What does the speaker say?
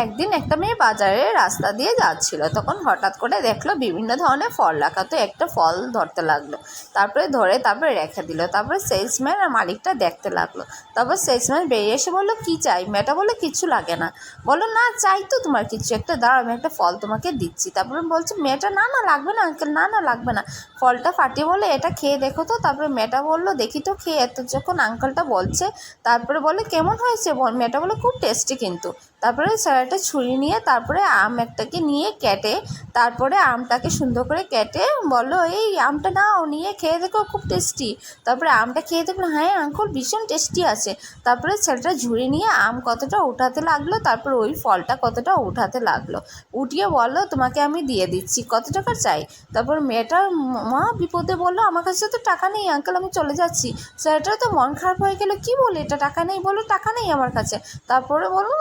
একদিন একটা মেয়ে বাজারে রাস্তা দিয়ে যাচ্ছিল, তখন হঠাৎ করে দেখলো বিভিন্ন ধরনের ফল রাখা, তো একটা ফল ধরতে লাগলো, তারপরে রেখে দিল। তারপরে সেলসম্যান আর মালিকটা দেখতে লাগলো। তারপর সেলসম্যান বেরিয়ে এসে বললো, কী চাই? মেয়েটা বললো, কিছু লাগে না। বললো, না চাই তো তোমার কিছু একটা, দাঁড়াও আমি একটা ফল তোমাকে দিচ্ছি। তারপরে বলছে মেয়েটা, না না লাগবে না আঙ্কেল, না না লাগবে না। ফলটা ফাটিয়ে বলে, এটা খেয়ে দেখো তো। তারপরে মেয়েটা বললো, দেখি তো খেয়ে। এত যখন আঙ্কেলটা বলছে, তারপরে বলে, কেমন হয়েছে? মেয়েটা বললো, খুব টেস্টি কিন্তু। তারপরে একটা ছুরি নিয়ে তারপরে আম একটাকে নিয়ে কেটে, তারপরে আমটাকে সুন্দর করে কেটে বললো, এই আমটা নাও, নিয়ে খেয়ে দেখো, খুব টেস্টি। তারপরে আমটা খেয়ে দেখলো, হ্যাঁ আঙ্কেল ভীষণ টেস্টি আছে। তারপরে ছেলেটা ঝুড়ি নিয়ে আম কতটা উঠাতে লাগলো, তারপর ওই ফলটা কতটা উঠাতে লাগলো, উঠিয়ে বললো, তোমাকে আমি দিয়ে দিচ্ছি, কত টাকা চাই? তারপর মেয়েটার মা বিপদে বললো, আমার কাছে তো টাকা নেই আঙ্কেল, আমি চলে যাচ্ছি। ছেলেটার তো মন খারাপ হয়ে গেলো, কি বলে এটা টাকা নেই? বললো, টাকা নেই আমার কাছে। তারপরে বললো,